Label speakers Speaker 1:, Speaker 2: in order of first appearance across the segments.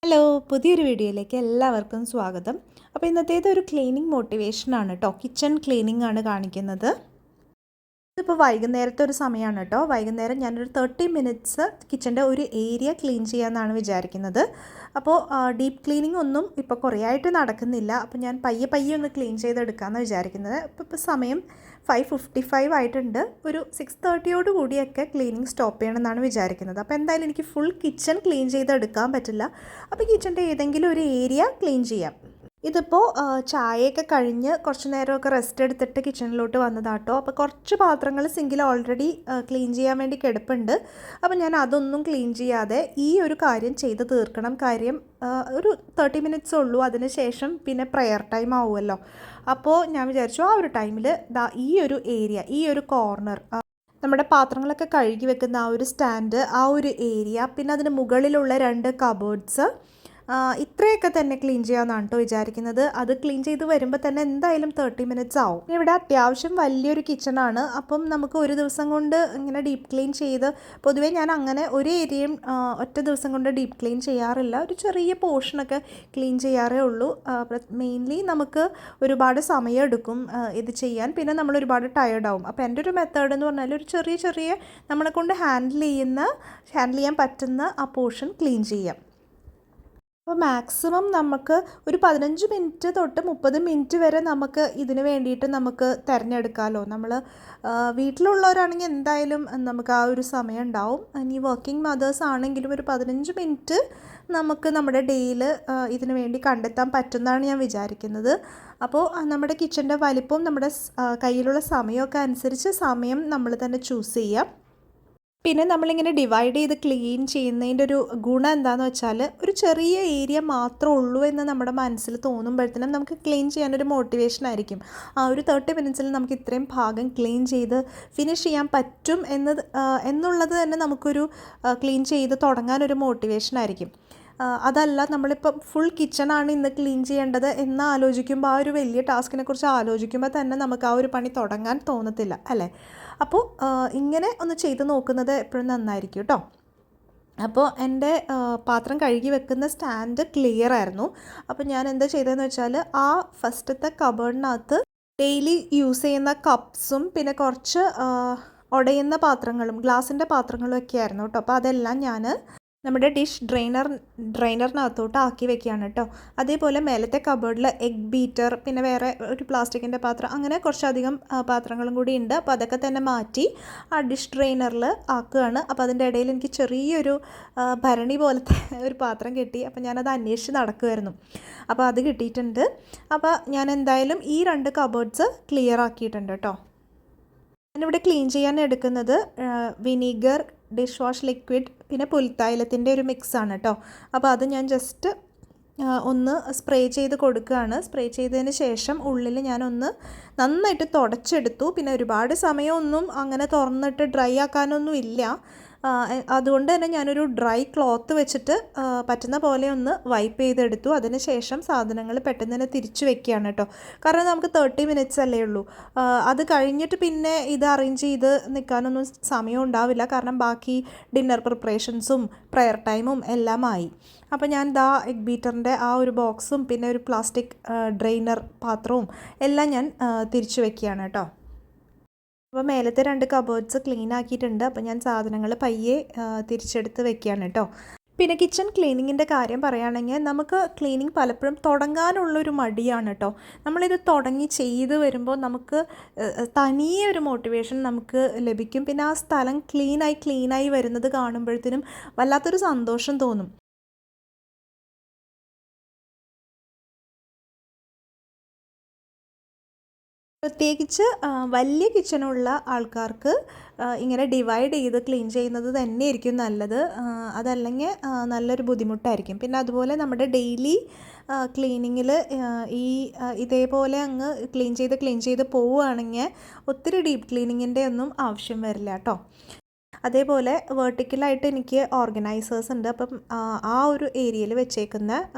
Speaker 1: Hello, പുതിയൊരു വീഡിയോയിലേക്ക് എല്ലാവർക്കും സ്വാഗതം. അപ്പോൾ ഇന്നത്തേത് ഒരു ക്ലീനിങ് മോട്ടിവേഷനാണ് കേട്ടോ. കിച്ചൺ ക്ലീനിങ് ആണ് കാണിക്കുന്നത്. ഇതിപ്പോൾ വൈകുന്നേരത്തെ ഒരു സമയമാണ് കേട്ടോ. വൈകുന്നേരം ഞാനൊരു 30 മിനിറ്റ്സ് കിച്ചൻ്റെ ഒരു ഏരിയ ക്ലീൻ ചെയ്യാമെന്നാണ് വിചാരിക്കുന്നത്. അപ്പോൾ ഡീപ്പ് ക്ലീനിങ് ഒന്നും ഇപ്പോൾ കുറേ ആയിട്ട് നടക്കുന്നില്ല. അപ്പോൾ ഞാൻ പയ്യെ പയ്യെ ഒന്ന് ക്ലീൻ ചെയ്തെടുക്കാമെന്ന് വിചാരിക്കുന്നത്. ഇപ്പോൾ സമയം 5:55 ആയിട്ടുണ്ട്. ഒരു 6:30 കൂടിയൊക്കെ ക്ലീനിങ് സ്റ്റോപ്പ് ചെയ്യണമെന്നാണ് വിചാരിക്കുന്നത്. അപ്പോൾ എന്തായാലും എനിക്ക് ഫുൾ കിച്ചൺ ക്ലീൻ ചെയ്തെടുക്കാൻ പറ്റില്ല. അപ്പോൾ കിച്ചൻ്റെ ഏതെങ്കിലും ഒരു ഏരിയ ക്ലീൻ ചെയ്യാം. ഇതിപ്പോൾ ചായയൊക്കെ കഴിഞ്ഞ് കുറച്ച് നേരമൊക്കെ റെസ്റ്റ് എടുത്തിട്ട് കിച്ചണിലോട്ട് വന്നതാട്ടോ. അപ്പോൾ കുറച്ച് പാത്രങ്ങൾ സിങ്കിൽ ഓൾറെഡി ക്ലീൻ ചെയ്യാൻ വേണ്ടി കിടപ്പുണ്ട്. അപ്പോൾ ഞാൻ അതൊന്നും ക്ലീൻ ചെയ്യാതെ ഈ ഒരു കാര്യം ചെയ്ത് തീർക്കണം. കാര്യം ഒരു 30 മിനിറ്റ്സ് ഉള്ളൂ. അതിന് ശേഷം പിന്നെ പ്രെയർ ടൈം ആവുമല്ലോ. അപ്പോൾ ഞാൻ വിചാരിച്ചു ആ ഒരു ടൈമിൽ ഈ ഒരു ഏരിയ, ഈ ഒരു കോർണർ, നമ്മുടെ പാത്രങ്ങളൊക്കെ കഴുകി വെക്കുന്ന ആ ഒരു സ്റ്റാൻഡ്, ആ ഒരു ഏരിയ, പിന്നെ അതിന് മുകളിലുള്ള 2 കബോർഡ്സ്, ഇത്രയൊക്കെ തന്നെ ക്ലീൻ ചെയ്യാമെന്നാണ് കേട്ടോ വിചാരിക്കുന്നത്. അത് ക്ലീൻ ചെയ്ത് വരുമ്പോൾ തന്നെ എന്തായാലും 30 മിനിറ്റ്സ് ആവും. ഇവിടെ അത്യാവശ്യം വലിയൊരു കിച്ചണാണ്. അപ്പം നമുക്ക് ഒരു ദിവസം കൊണ്ട് ഇങ്ങനെ ഡീപ്പ് ക്ലീൻ ചെയ്ത്, പൊതുവേ ഞാൻ അങ്ങനെ ഒരു ഏരിയയും ഒറ്റ ദിവസം കൊണ്ട് ഡീപ്പ് ക്ലീൻ ചെയ്യാറില്ല. ഒരു ചെറിയ പോർഷനൊക്കെ ക്ലീൻ ചെയ്യാറേ ഉള്ളൂ. മെയിൻലി നമുക്ക് ഒരുപാട് സമയം എടുക്കും ഇത് ചെയ്യാൻ. പിന്നെ നമ്മൾ ഒരുപാട് ടയേർഡാവും. അപ്പോൾ എൻ്റെ ഒരു മെത്തേഡ് എന്ന് പറഞ്ഞാൽ ഒരു ചെറിയ നമ്മളെ കൊണ്ട് ഹാൻഡിൽ ചെയ്യാൻ പറ്റുന്ന ആ പോർഷൻ ക്ലീൻ ചെയ്യാം. അപ്പോൾ മാക്സിമം നമുക്ക് ഒരു 15 മിനിറ്റ് തൊട്ട് 30 മിനിറ്റ് വരെ നമുക്ക് ഇതിന് വേണ്ടിയിട്ട് നമുക്ക് തിരഞ്ഞെടുക്കാമല്ലോ. നമ്മൾ വീട്ടിലുള്ളവരാണെങ്കിൽ എന്തായാലും നമുക്ക് ആ ഒരു സമയം ഉണ്ടാവും. ഇനി വർക്കിംഗ് മദേഴ്സ് ആണെങ്കിലും ഒരു 15 മിനിറ്റ് നമുക്ക് നമ്മുടെ ഡേയിൽ ഇതിന് വേണ്ടി കണ്ടെത്താൻ പറ്റുമെന്നാണ് ഞാൻ വിചാരിക്കുന്നത്. അപ്പോൾ നമ്മുടെ കിച്ചൻ്റെ വലിപ്പം നമ്മുടെ കയ്യിലുള്ള സമയമൊക്കെ അനുസരിച്ച് സമയം നമ്മൾ തന്നെ ചൂസ് ചെയ്യാം. പിന്നെ നമ്മളിങ്ങനെ ഡിവൈഡ് ചെയ്ത് ക്ലീൻ ചെയ്യുന്നതിൻ്റെ ഒരു ഗുണം എന്താണെന്ന് വെച്ചാൽ ഒരു ചെറിയ ഏരിയ മാത്രമേ ഉള്ളൂ എന്ന് നമ്മുടെ മനസ്സിൽ തോന്നുമ്പോഴത്തേനും നമുക്ക് ക്ലീൻ ചെയ്യാനൊരു മോട്ടിവേഷൻ ആയിരിക്കും. ആ ഒരു 30 മിനിറ്റ്സിൽ നമുക്ക് ഇത്രയും ഭാഗം ക്ലീൻ ചെയ്ത് ഫിനിഷ് ചെയ്യാൻ പറ്റും എന്നുള്ളത് തന്നെ നമുക്കൊരു ക്ലീൻ ചെയ്ത് തുടങ്ങാനൊരു മോട്ടിവേഷൻ ആയിരിക്കും. അതല്ല, നമ്മളിപ്പം ഫുൾ കിച്ചണാണ് ഇന്ന് ക്ലീൻ ചെയ്യേണ്ടത് എന്ന് ആലോചിക്കുമ്പോൾ, ആ ഒരു വലിയ ടാസ്കിനെ കുറിച്ച് ആലോചിക്കുമ്പോൾ തന്നെ നമുക്ക് ആ ഒരു പണി തുടങ്ങാൻ തോന്നത്തില്ല അല്ലേ. അപ്പോൾ ഇങ്ങനെ ഒന്ന് ചെയ്ത് നോക്കുന്നത് എപ്പോഴും നന്നായിരിക്കും കേട്ടോ. അപ്പോൾ എൻ്റെ പാത്രം കഴുകി വെക്കുന്ന സ്റ്റാൻഡ് ക്ലിയർ ആയിരുന്നു. അപ്പോൾ ഞാൻ എന്താ ചെയ്തതെന്ന് വെച്ചാൽ ആ ഫസ്റ്റത്തെ കബേർഡിനകത്ത് ഡെയിലി യൂസ് ചെയ്യുന്ന കപ്സും പിന്നെ കുറച്ച് ഉടയുന്ന പാത്രങ്ങളും ഗ്ലാസിൻ്റെ പാത്രങ്ങളും ഒക്കെ ആയിരുന്നു കേട്ടോ. അപ്പോൾ അതെല്ലാം ഞാൻ നമ്മുടെ ഡിഷ് ഡ്രെയിനറിനകത്തോട്ട് ആക്കി വെക്കുകയാണ് കേട്ടോ. അതേപോലെ മേലത്തെ കബേർഡിൽ എഗ് ബീറ്റർ, പിന്നെ വേറെ ഒരു പ്ലാസ്റ്റിക്കിൻ്റെ പാത്രം, അങ്ങനെ കുറച്ചധികം പാത്രങ്ങളും കൂടി ഉണ്ട്. അപ്പോൾ അതൊക്കെ തന്നെ മാറ്റി ആ ഡിഷ് ഡ്രെയിനറിൽ ആക്കുകയാണ്. അപ്പോൾ അതിൻ്റെ ഇടയിൽ എനിക്ക് ചെറിയൊരു ഭരണി പോലത്തെ ഒരു പാത്രം കിട്ടി. അപ്പോൾ ഞാനത് അന്വേഷിച്ച് നടക്കുമായിരുന്നു. അപ്പോൾ അത് കിട്ടിയിട്ടുണ്ട്. അപ്പോൾ ഞാൻ എന്തായാലും ഈ 2 കബേർഡ്സ് ക്ലിയർ ആക്കിയിട്ടുണ്ട് കേട്ടോ. ഞാനിവിടെ ക്ലീൻ ചെയ്യാൻ എടുക്കുന്നത് വിനീഗർ, ഡിഷ് വാഷ് ലിക്വിഡ്, പിന്നെ പുൽത്തൈലത്തിൻ്റെ ഒരു മിക്സാണ് കേട്ടോ. അപ്പോൾ അത് ഞാൻ ജസ്റ്റ് ഒന്ന് സ്പ്രേ ചെയ്ത് കൊടുക്കുകയാണ്. സ്പ്രേ ചെയ്തതിന് ശേഷം ഉള്ളിൽ ഞാനൊന്ന് നന്നായിട്ട് തുടച്ചെടുത്തു. പിന്നെ ഒരുപാട് സമയമൊന്നും അങ്ങനെ തുറന്നിട്ട് ഡ്രൈ ആക്കാനൊന്നും ഇല്ല. അതുകൊണ്ട് തന്നെ ഞാനൊരു ഡ്രൈ ക്ലോത്ത് വെച്ചിട്ട് പറ്റുന്ന പോലെ ഒന്ന് വൈപ്പ് ചെയ്തെടുത്തു. അതിന് ശേഷം സാധനങ്ങൾ പെട്ടെന്ന് തന്നെ തിരിച്ചു വെക്കുകയാണ് കേട്ടോ. കാരണം നമുക്ക് 30 മിനിറ്റ്സ് അല്ലേ ഉള്ളൂ. അത് കഴിഞ്ഞിട്ട് പിന്നെ ഇത് അറേഞ്ച് ചെയ്ത് നിൽക്കാനൊന്നും സമയം ഉണ്ടാവില്ല. കാരണം ബാക്കി ഡിന്നർ പ്രിപ്പറേഷൻസും പ്രെയർ ടൈമും എല്ലാമായി. അപ്പോൾ ഞാൻ എഗ് ബീറ്ററിൻ്റെ ആ ഒരു ബോക്സും പിന്നെ ഒരു പ്ലാസ്റ്റിക് ഡ്രെയിനർ പാത്രവും എല്ലാം ഞാൻ തിരിച്ചു വെക്കുകയാണ് കേട്ടോ. അപ്പോൾ മേലത്തെ 2 കബേർഡ്സ് ക്ലീൻ ആക്കിയിട്ടുണ്ട്. അപ്പോൾ ഞാൻ സാധനങ്ങൾ പയ്യെ തിരിച്ചെടുത്ത് വെക്കുകയാണ് കേട്ടോ. പിന്നെ കിച്ചൺ ക്ലീനിങ്ങിൻ്റെ കാര്യം പറയുകയാണെങ്കിൽ നമുക്ക് ക്ലീനിങ് പലപ്പോഴും തുടങ്ങാനുള്ളൊരു മടിയാണ് കേട്ടോ. നമ്മളിത് തുടങ്ങി ചെയ്ത് വരുമ്പോൾ നമുക്ക് തനിയെ ഒരു മോട്ടിവേഷൻ നമുക്ക് ലഭിക്കും. പിന്നെ ആ സ്ഥലം ക്ലീനായി വരുന്നത് കാണുമ്പോഴത്തേനും വല്ലാത്തൊരു സന്തോഷം തോന്നും. പ്രത്യേകിച്ച് വലിയ കിച്ചണുള്ള ആൾക്കാർക്ക് ഇങ്ങനെ ഡിവൈഡ് ചെയ്ത് ക്ലീൻ ചെയ്യുന്നത് തന്നെയായിരിക്കും നല്ലത്. അതല്ലെങ്കിൽ നല്ലൊരു ബുദ്ധിമുട്ടായിരിക്കും. പിന്നെ അതുപോലെ നമ്മുടെ ഡെയിലി ക്ലീനിങ്ങിൽ ഇതേപോലെ അങ്ങ് ക്ലീൻ ചെയ്ത് പോവുകയാണെങ്കിൽ ഒത്തിരി ഡീപ്പ് ക്ലീനിങ്ങിൻ്റെ ഒന്നും ആവശ്യം വരില്ല കേട്ടോ. അതേപോലെ വെർട്ടിക്കലായിട്ട് എനിക്ക് ഓർഗനൈസേഴ്സ് ഉണ്ട്. അപ്പം ആ ഒരു ഏരിയയിൽ വെച്ചേക്കുന്ന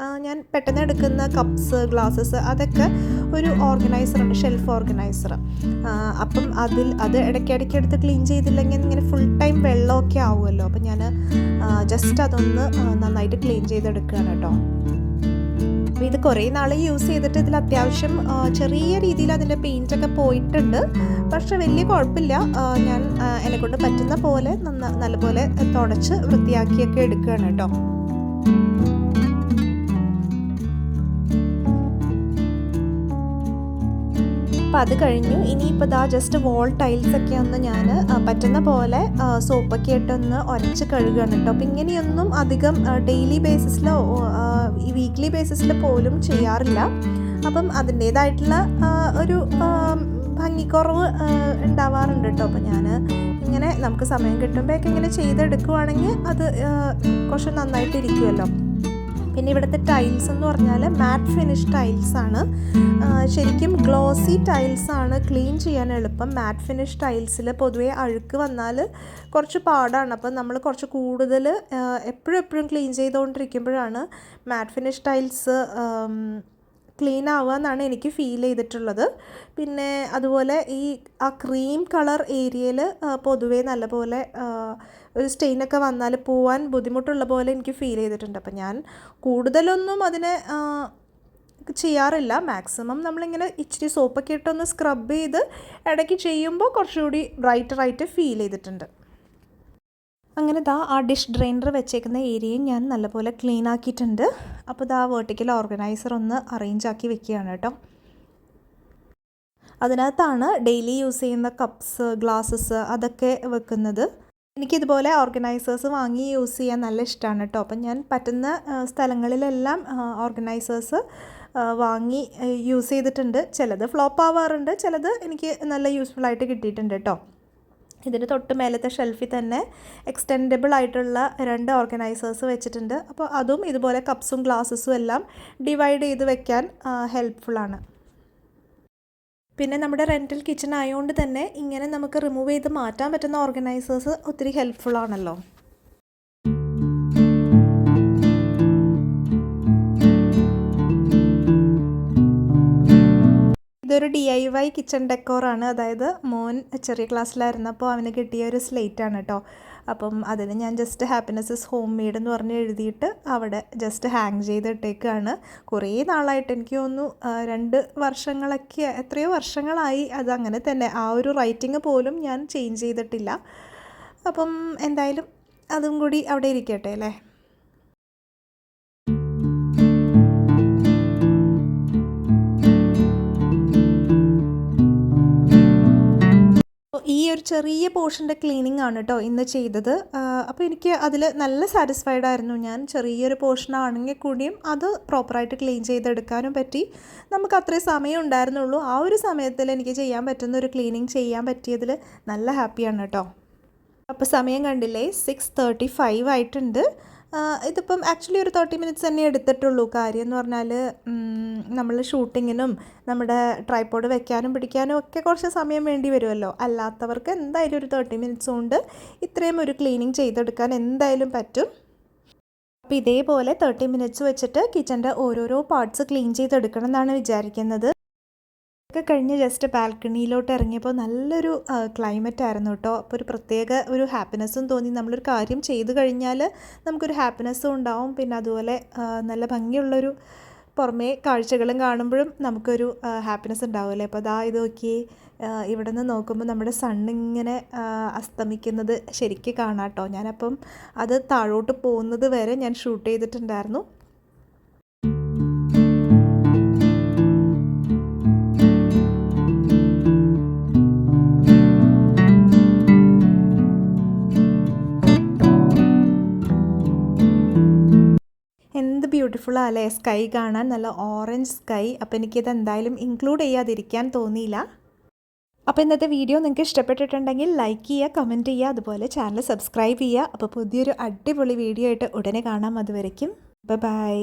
Speaker 1: ഞാൻ പെട്ടെന്ന് എടുക്കുന്ന കപ്സ്, ഗ്ലാസ്സസ് അതൊക്കെ ഒരു ഓർഗനൈസർ ഉണ്ട്, ഷെൽഫ് ഓർഗനൈസർ. അപ്പം അത് ഇടയ്ക്കിടയ്ക്ക് എടുത്ത് ക്ലീൻ ചെയ്തില്ലെങ്കിൽ ഇങ്ങനെ ഫുൾ ടൈം വെള്ളമൊക്കെ ആവുമല്ലോ. അപ്പം ഞാൻ ജസ്റ്റ് അതൊന്ന് നന്നായിട്ട് ക്ലീൻ ചെയ്തെടുക്കുകയാണ് കേട്ടോ. അപ്പോൾ ഇത് കുറേ നാൾ യൂസ് ചെയ്തിട്ട് ഇതിൽ അത്യാവശ്യം ചെറിയ രീതിയിൽ അതിൻ്റെ പെയിൻറ്റൊക്കെ പോയിട്ടുണ്ട്. പക്ഷെ വലിയ കുഴപ്പമില്ല. ഞാൻ എന്നെക്കൊണ്ട് പറ്റുന്ന പോലെ നല്ലപോലെ തുടച്ച് വൃത്തിയാക്കിയൊക്കെ എടുക്കുകയാണ് കേട്ടോ. അപ്പോൾ അത് കഴിഞ്ഞു. ഇനിയിപ്പോൾ ജസ്റ്റ് വാൾ ടൈൽസൊക്കെ ഒന്ന് ഞാൻ പറ്റുന്ന പോലെ സോപ്പൊക്കെ ഇട്ടൊന്ന് ഉരച്ച് കഴുകുകയാണ് കേട്ടോ. അപ്പോൾ ഇങ്ങനെയൊന്നും അധികം ഡെയിലി ബേസിസിലോ ഈ വീക്ക്ലി ബേസിസിൽ പോലും ചെയ്യാറില്ല. അപ്പം അതിൻ്റേതായിട്ടുള്ള ഒരു ഭംഗിക്കുറവ് ഉണ്ടാവാറുണ്ട് കേട്ടോ. അപ്പോൾ ഞാൻ ഇങ്ങനെ നമുക്ക് സമയം കിട്ടുമ്പോഴൊക്കെ ഇങ്ങനെ ചെയ്തെടുക്കുവാണെങ്കിൽ അത് കുറച്ച് നന്നായിട്ടിരിക്കുമല്ലോ. പിന്നെ ഇവിടുത്തെ ടൈൽസ് എന്ന് പറഞ്ഞാൽ മാറ്റ് ഫിനിഷ് ടൈൽസാണ്. ശരിക്കും ഗ്ലോസി ടൈൽസാണ് ക്ലീൻ ചെയ്യാൻ എളുപ്പം. മാറ്റ് ഫിനിഷ് ടൈൽസിൽ പൊതുവേ അഴുക്ക് വന്നാൽ കുറച്ച് പാടാണ്. അപ്പം നമ്മൾ കുറച്ച് കൂടുതൽ എപ്പോഴും ക്ലീൻ ചെയ്തുകൊണ്ടിരിക്കുമ്പോഴാണ് മാറ്റ് ഫിനിഷ് ടൈൽസ് ക്ലീൻ ആവുക എന്നാണ് എനിക്ക് ഫീൽ ചെയ്തിട്ടുള്ളത്. പിന്നെ അതുപോലെ ആ ക്രീം കളർ ഏരിയയിൽ പൊതുവേ നല്ലപോലെ ഒരു സ്റ്റെയിനൊക്കെ വന്നാൽ പോവാൻ ബുദ്ധിമുട്ടുള്ള പോലെ എനിക്ക് ഫീൽ ചെയ്തിട്ടുണ്ട്. അപ്പം ഞാൻ കൂടുതലൊന്നും അതിനെ ചെയ്യാറില്ല. മാക്സിമം നമ്മളിങ്ങനെ ഇച്ചിരി സോപ്പൊക്കെ ഇട്ടൊന്ന് സ്ക്രബ് ചെയ്ത് ഇടയ്ക്ക് ചെയ്യുമ്പോൾ കുറച്ചുകൂടി ബ്രൈറ്ററായിട്ട് ഫീൽ ചെയ്തിട്ടുണ്ട്. അങ്ങനെ ആ ഡിഷ് ഡ്രെയിനർ വെച്ചേക്കുന്ന ഏരിയയും ഞാൻ നല്ലപോലെ ക്ലീൻ ആക്കിയിട്ടുണ്ട്. അപ്പോൾ വെർട്ടിക്കൽ ഓർഗനൈസർ ഒന്ന് അറേഞ്ച് ആക്കി വെക്കുകയാണ് കേട്ടോ. അതിനകത്താണ് ഡെയിലി യൂസ് ചെയ്യുന്ന കപ്സ്, ഗ്ലാസ്സസ് അതൊക്കെ വെക്കുന്നത്. എനിക്കിതുപോലെ ഓർഗനൈസേഴ്സ് വാങ്ങി യൂസ് ചെയ്യാൻ നല്ല ഇഷ്ടമാണ് കേട്ടോ. അപ്പം ഞാൻ പറ്റുന്ന സ്ഥലങ്ങളിലെല്ലാം ഓർഗനൈസേഴ്സ് വാങ്ങി യൂസ് ചെയ്തിട്ടുണ്ട്. ചിലത് ഫ്ലോപ്പ് ആവാറുണ്ട്, ചിലത് എനിക്ക് നല്ല യൂസ്ഫുള്ളായിട്ട് കിട്ടിയിട്ടുണ്ട് കേട്ടോ. ഇതിന് തൊട്ട് മേലത്തെ ഷെൽഫിൽ തന്നെ എക്സ്റ്റെൻഡബിൾ ആയിട്ടുള്ള 2 ഓർഗനൈസേഴ്സ് വെച്ചിട്ടുണ്ട്. അപ്പോൾ അതും ഇതുപോലെ കപ്സും ഗ്ലാസ്സസും എല്ലാം ഡിവൈഡ് ചെയ്ത് വെക്കാൻ ഹെൽപ്ഫുള്ളാണ്. പിന്നെ നമ്മുടെ റെൻ്റൽ കിച്ചൺ ആയതുകൊണ്ട് തന്നെ ഇങ്ങനെ നമുക്ക് റിമൂവ് ചെയ്ത് മാറ്റാൻ പറ്റുന്ന ഓർഗനൈസേഴ്സ് ഒത്തിരി ഹെൽപ്ഫുള്ളാണല്ലോ. ഇതൊരു DIY കിച്ചൺ ഡെക്കോറാണ്. അതായത് മോൻ ചെറിയ ക്ലാസ്സിലായിരുന്നപ്പോൾ അവന് കിട്ടിയ ഒരു സ്ലേറ്റാണ് കേട്ടോ. അപ്പം അതിന് ഞാൻ just happiness is home made എന്ന് പറഞ്ഞ് എഴുതിയിട്ട് അവിടെ ജസ്റ്റ് ഹാങ് ചെയ്തിട്ടേക്കാണ്. കുറേ നാളായിട്ട് എനിക്ക് തോന്നുന്നു 2 വർഷങ്ങളൊക്കെ, എത്രയോ വർഷങ്ങളായി അത് അങ്ങനെ തന്നെ. ആ ഒരു റൈറ്റിംഗ് പോലും ഞാൻ ചേഞ്ച് ചെയ്തിട്ടില്ല. അപ്പം എന്തായാലും അതും കൂടി അവിടെ ഇരിക്കട്ടെ അല്ലേ. ഈ ഒരു ചെറിയ പോർഷൻ്റെ ക്ലീനിങ് ആണ് കേട്ടോ ഇന്ന് ചെയ്തത്. അപ്പോൾ എനിക്ക് അതിൽ നല്ല സാറ്റിസ്ഫൈഡ് ആയിരുന്നു. ഞാൻ ചെറിയൊരു പോർഷൻ ആണെങ്കിൽ കൂടിയും അത് പ്രോപ്പറായിട്ട് ക്ലീൻ ചെയ്തെടുക്കാനും പറ്റി. നമുക്ക് അത്രയും സമയം ഉണ്ടായിരുന്നുള്ളൂ. ആ ഒരു സമയത്തിൽ എനിക്ക് ചെയ്യാൻ പറ്റുന്ന ഒരു ക്ലീനിങ് ചെയ്യാൻ പറ്റിയതിൽ നല്ല ഹാപ്പിയാണ് കേട്ടോ. അപ്പോൾ സമയം കണ്ടില്ലേ, 6:35 ആയിട്ടുണ്ട്. ഇതിപ്പം ആക്ച്വലി ഒരു 30 മിനിറ്റ്സ് തന്നെ എടുത്തിട്ടുള്ളൂ. കാര്യം എന്ന് പറഞ്ഞാൽ നമ്മൾ ഷൂട്ടിങ്ങിനും നമ്മുടെ ട്രൈപോഡ് വെക്കാനും പിടിക്കാനും ഒക്കെ കുറച്ച് സമയം വേണ്ടി വരുമല്ലോ. അല്ലാത്തവർക്ക് എന്തായാലും ഒരു 30 മിനിറ്റ്സ് കൊണ്ട് ഇത്രയും ഒരു ക്ലീനിങ് ചെയ്തെടുക്കാൻ എന്തായാലും പറ്റും. അപ്പോൾ ഇതേപോലെ 30 മിനിറ്റ്സ് വെച്ചിട്ട് കിച്ചൻ്റെ ഓരോരോ പാർട്സ് ക്ലീൻ ചെയ്തെടുക്കണം എന്നാണ് വിചാരിക്കുന്നത്. ഒക്കെ കഴിഞ്ഞ് ജസ്റ്റ് ബാൽക്കണിയിലോട്ട് ഇറങ്ങിയപ്പോൾ നല്ലൊരു ക്ലൈമറ്റ് ആയിരുന്നു കേട്ടോ. അപ്പോൾ ഒരു പ്രത്യേക ഒരു ഹാപ്പിനെസ്സും തോന്നി. നമ്മളൊരു കാര്യം ചെയ്തു കഴിഞ്ഞാൽ നമുക്കൊരു ഹാപ്പിനെസ്സും ഉണ്ടാവും. പിന്നെ അതുപോലെ നല്ല ഭംഗിയുള്ളൊരു പുറമേ കാഴ്ചകളും കാണുമ്പോഴും നമുക്കൊരു ഹാപ്പിനെസ് ഉണ്ടാവുമല്ലേ. അപ്പോൾ ഇത് നോക്കി, ഇവിടെ നിന്ന് നോക്കുമ്പോൾ നമ്മുടെ സണ്ണിങ്ങനെ അസ്തമിക്കുന്നത് ശരിക്കും കാണാം കേട്ടോ. ഞാനപ്പം അത് താഴോട്ട് പോകുന്നത് വരെ ഞാൻ ഷൂട്ട് ചെയ്തിട്ടുണ്ടായിരുന്നു. എന്ത് ബ്യൂട്ടിഫുള്ളാണ് അല്ലേ സ്കൈ കാണാൻ, നല്ല ഓറഞ്ച് സ്കൈ. അപ്പോൾ എനിക്കിത് എന്തായാലും ഇൻക്ലൂഡ് ചെയ്യാതിരിക്കാൻ തോന്നിയില്ല. അപ്പോൾ ഇന്നത്തെ വീഡിയോ നിങ്ങൾക്ക് ഇഷ്ടപ്പെട്ടിട്ടുണ്ടെങ്കിൽ ലൈക്ക് ചെയ്യുക, കമൻറ്റ് ചെയ്യുക, അതുപോലെ ചാനൽ സബ്സ്ക്രൈബ് ചെയ്യുക. അപ്പോൾ പുതിയൊരു അടിപൊളി വീഡിയോ ആയിട്ട് ഉടനെ കാണാം. അതുവരയ്ക്കും ബൈ.